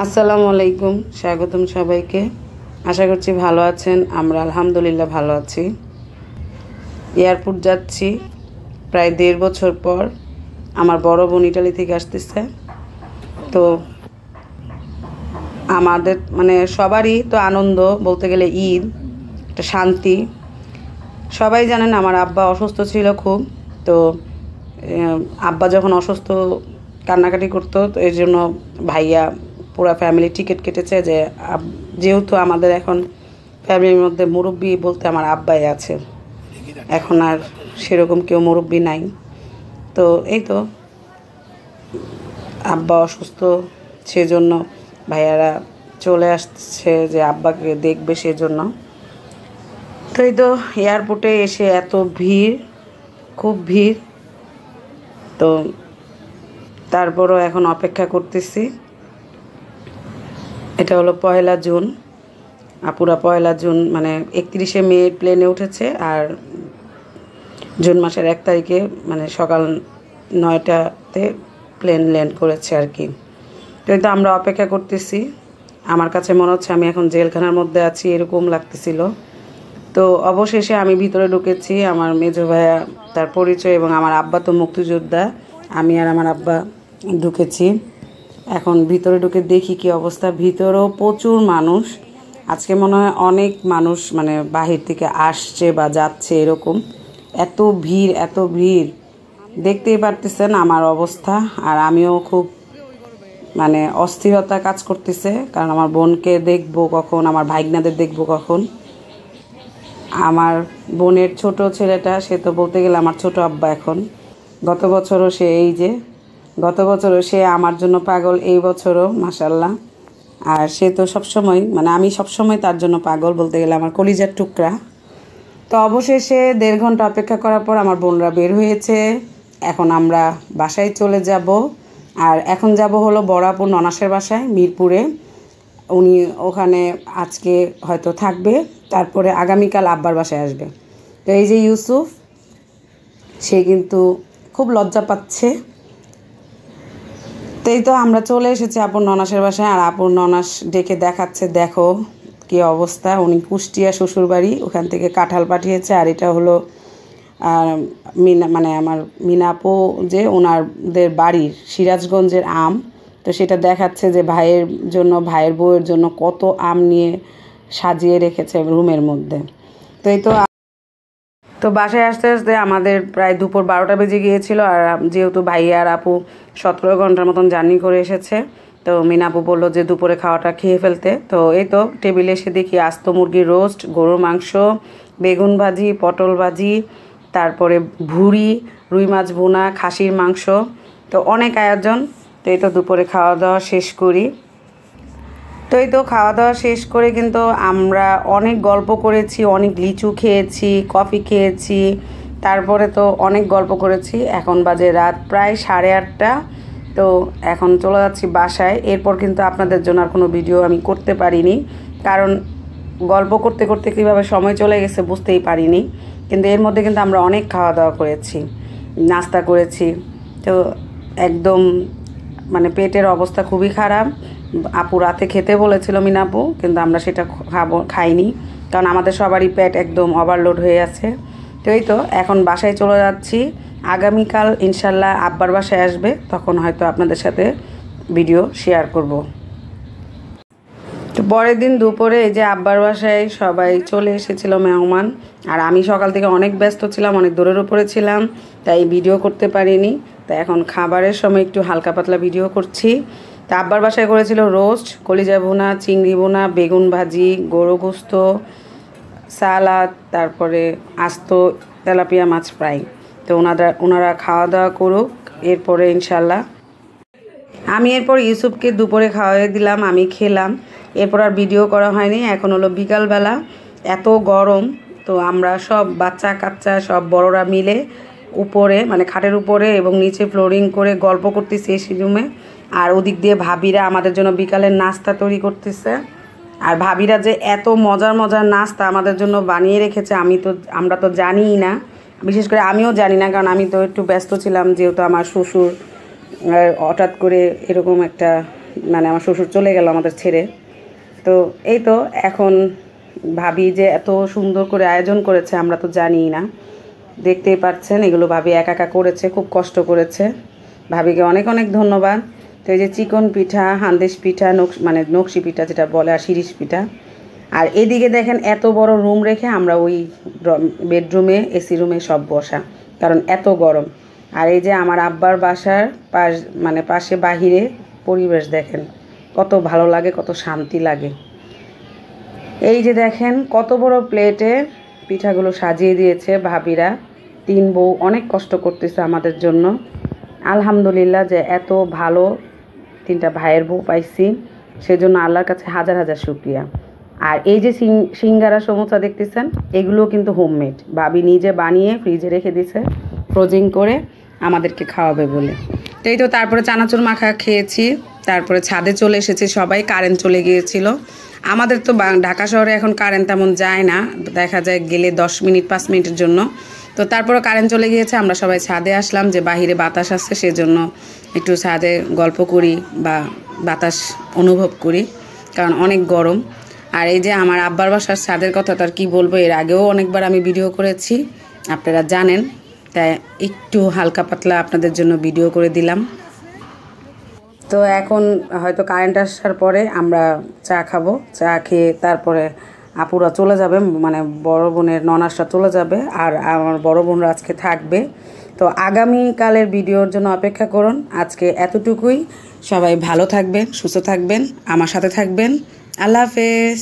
আসসালামু আলাইকুম, স্বাগতম সবাইকে। আশা করছি ভালো আছেন। আমরা আলহামদুলিল্লাহ ভালো আছি। এয়ারপোর্ট যাচ্ছি প্রায় 1.5 বছর পর। আমার বড় বোন ইটালি থেকে আসতেছে। তো আমাদের সবারই তো আনন্দ, বলতে গেলে ঈদ, একটা শান্তি। সবাই জানেন আমার আব্বা অসুস্থ ছিল খুব। তো আব্বা যখন অসুস্থ কান্নাকাটি করতো, তো এই জন্য ভাইয়া পুরো ফ্যামিলি টিকিট কেটেছে যে যেহেতু আমাদের এখন ফ্যামিলির মধ্যে মুরব্বি বলতে আমার আব্বাই আছে, এখন আর সেরকম কেউ মুরব্বি নাই। তো এই তো আব্বা অসুস্থ, সেজন্য ভাইয়ারা চলে আসছে যে আব্বাকে দেখবে সেজন্য। তো এই তো এয়ারপোর্টে এসে এত ভিড়, খুব ভিড়। তো তারপরও এখন অপেক্ষা করতেছি। এটা হলো 1 জুন, পুরা 1 জুন, 31শে মে প্লেনে উঠেছে, আর জুন মাসের 1 তারিখে সকাল 9টাতে প্লেন ল্যান্ড করেছে আর কি। তো এই তো আমরা অপেক্ষা করতেছি। আমার কাছে মনে হচ্ছে আমি এখন জেলখানার মধ্যে আছি, এরকম লাগতেছিল। তো অবশেষে আমি ভিতরে ঢুকেছি। আমার মেজো ভাইয়া, তার পরিচয়, এবং আমার আব্বা তো মুক্তিযোদ্ধা। আমি আর আমার আব্বা ঢুকেছি। এখন ভিতরে ঢুকে দেখি কি অবস্থা। ভিতরেও প্রচুর মানুষ। আজকে মনে হয় অনেক মানুষ বাহির থেকে আসছে বা যাচ্ছে, এরকম এত ভিড়, এত ভিড়। দেখতেই পারতেছেন আমার অবস্থা। আর আমিও খুব অস্থিরতা কাজ করতেছে, কারণ আমার বোনকে দেখবো কখন, আমার ভাইগনাদের দেখবো কখন। আমার বোনের ছোট ছেলেটা, সে তো বলতে গেলে আমার ছোট আব্বা এখন। গত বছরও সে আমার জন্য পাগল, এই বছরও মাশাআল্লাহ। আর সে তো সবসময় আমি সবসময় তার জন্য পাগল, বলতে গেলে আমার কলিজার টুকরা। তো অবশেষে 1.5 ঘন্টা অপেক্ষা করার পর আমার বোনরা বের হয়েছে। এখন আমরা বাসায় চলে যাব। আর এখন যাব হলো বড় আপু ননাসের বাসায় মিরপুরে। উনি ওখানে আজকে হয়তো থাকবে, তারপরে আগামীকাল আব্বার বাসায় আসবে। তো এই যে ইউসুফ, সে কিন্তু খুব লজ্জা পাচ্ছে। তাই তো আমরা চলে এসেছি আপুর ননাসের বাসায়। আর আপুর ননাস ডেকে দেখাচ্ছে, দেখো কি অবস্থা। উনি কুষ্টিয়া শ্বশুরবাড়ি, ওখান থেকে কাঁঠাল পাঠিয়েছে। আর এটা হলো আমার মিনাপু, যে ওনাদের বাড়ির সিরাজগঞ্জের আম। তো সেটা দেখাচ্ছে যে ভাইয়ের জন্য, ভাইয়ের বউয়ের জন্য কত আম নিয়ে সাজিয়ে রেখেছে রুমের মধ্যে। তো এই তো বাসায় আসতে আসতে আমাদের প্রায় দুপুর 12টা বেজে গিয়েছিল। আর যেহেতু ভাইয়া আর আপু 17 ঘন্টার মতন জার্নি করে এসেছে, তো মিনাপু বললো যে দুপুরে খাওয়াটা খেয়ে ফেলতে। তো এই তো টেবিলে এসে দেখি আস্ত মুরগির রোস্ট, গরুর মাংস, বেগুন ভাজি, পটল ভাজি, তারপরে ভুড়ি, রুই মাছ ভুনা, খাসির মাংস। তো অনেক আয়োজন। তো এই তো দুপুরে খাওয়া দাওয়া শেষ করি। তো এই তো খাওয়া দাওয়া শেষ করে কিন্তু আমরা অনেক গল্প করেছি, অনেক লিচু খেয়েছি, কফি খেয়েছি, তারপরে তো অনেক গল্প করেছি। এখন বাজে রাত প্রায় 8:30। তো এখন চলে যাচ্ছি বাসায়। এরপর কিন্তু আপনাদের জন্য আর কোনো ভিডিও আমি করতে পারিনি, কারণ গল্প করতে করতে কীভাবে সময় চলে গেছে বুঝতেই পারিনি। কিন্তু এর মধ্যে কিন্তু আমরা অনেক খাওয়া দাওয়া করেছি, নাস্তা করেছি। তো একদম পেটের অবস্থা খুবই খারাপ। আপু রাতে খেতে বলেছিল মিনাপু, কিন্তু আমরা সেটা খাইনি, কারণ আমাদের সবারই পেট একদম ওভারলোড হয়ে আছে। তো এই তো এখন বাসায় চলে যাচ্ছি। আগামীকাল ইনশাল্লাহ আব্বার বাসায় আসবে, তখন হয়তো আপনাদের সাথে ভিডিও শেয়ার করব। তো পরের দিন দুপুরে এই যে আব্বার বাসায় সবাই চলে এসেছিল, মেহমান। আর আমি সকাল থেকে অনেক ব্যস্ত ছিলাম, অনেক দূরের উপরে ছিলাম, তাই ভিডিও করতে পারিনি। তো এখন খাবারের সময় একটু হালকা পাতলা ভিডিও করছি। তা আব্বার বাসায় করেছিল রোস্ট, কলিজা ভুনা, চিংড়ি ভুনা, বেগুন ভাজি, গরু গোস্ত, সালাদ, তারপরে আস্ত তেলাপিয়া মাছ ফ্রাই। তো ওনারা খাওয়া দাওয়া করুক, এরপরে ইনশাল্লাহ আমি এরপর ইউসুফকে দুপুরে খাওয়াই দিলাম, আমি খেলাম। এরপর আর ভিডিও করা হয়নি। এখন হলো বিকালবেলা, এত গরম। তো আমরা সব বাচ্চা কাচ্চা সব বড়রা মিলে উপরে খাটের উপরে এবং নিচে ফ্লোরিং করে গল্প করতেছি এসি রুমে। আর ওদিক দিয়ে ভাবিরা আমাদের জন্য বিকালের নাস্তা তৈরি করতেছে। আর ভাবিরা যে এত মজার মজার নাস্তা আমাদের জন্য বানিয়ে রেখেছে আমরা তো জানিই না। বিশেষ করে আমিও জানি না, কারণ আমি তো একটু ব্যস্ত ছিলাম, যেহেতু আমার শ্বশুর হঠাৎ করে এরকম একটা মানে আমার শ্বশুর চলে গেল আমাদের ছেড়ে। তো এই তো এখন ভাবি যে এত সুন্দর করে আয়োজন করেছে আমরা তো জানিই না, দেখতেই পাচ্ছেন এগুলো ভাবি একা একা করেছে, খুব কষ্ট করেছে। ভাবিকে অনেক অনেক ধন্যবাদ। তো এই যে চিকন পিঠা, হান্দেশ পিঠা, মানে নকশি পিঠা যেটা বলে, আর শিরিষ পিঠা। আর এদিকে দেখেন এত বড় রুম রেখে আমরা ওই বেডরুমে এসি রুমে সব বসা, কারণ এত গরম। আর এই যে আমার আব্বার বাসার মানে পাশে বাহিরে পরিবেশ দেখেন কত ভালো লাগে, কত শান্তি লাগে। এই যে দেখেন কত বড় প্লেটে পিঠাগুলো সাজিয়ে দিয়েছে ভাবিরা। 3 বউ অনেক কষ্ট করতেছে আমাদের জন্য। আলহামদুলিল্লাহ যে এত ভালো 3টা ভাইয়ের বউ পাইছি, সেজন্য আল্লাহর কাছে হাজার হাজার শুকরিয়া। আর এই যে সিঙ্গারা সমোসা দেখতেছেন, এগুলোও কিন্তু হোমমেড, ভাবি নিজে বানিয়ে ফ্রিজে রেখে দিছে ফ্রোজিং করে আমাদেরকে খাওয়াবে বলে। তো এই তো তারপরে চানাচুর মাখা খেয়েছি, তারপরে ছাদে চলে এসেছি সবাই। কারেন্ট চলে গিয়েছিল। আমাদের তো ঢাকা শহরে এখন কারেন্ট তেমন যায় না, দেখা যায় গেলে 10 মিনিট 5 মিনিটের জন্য। তো তারপরে কারেন্ট চলে গিয়েছে, আমরা সবাই ছাদে আসলাম যে বাহিরে বাতাস আসছে, সেজন্য একটু ছাদে গল্প করি বা বাতাস অনুভব করি, কারণ অনেক গরম। আর এই যে আমার আব্বার বাসার ছাদের কথা তার কি বলবো, এর আগেও অনেকবার আমি ভিডিও করেছি, আপনারা জানেন, তাই একটু হালকা পাতলা আপনাদের জন্য ভিডিও করে দিলাম। তো এখন হয়তো কারেন্ট আসার পরে আমরা চা খাবো, চা খেয়ে তারপরে আপুরা চলে যাবে, মানে বড় বোনের ননাসরা চলে যাবে, আর আমার বড় বোনরা আজকে থাকবে। তো আগামীকালের ভিডিওর জন্য অপেক্ষা করুন। আজকে এতটুকুই। সবাই ভালো থাকবেন, সুস্থ থাকবেন, আমার সাথে থাকবেন। আল্লাহ হাফেজ।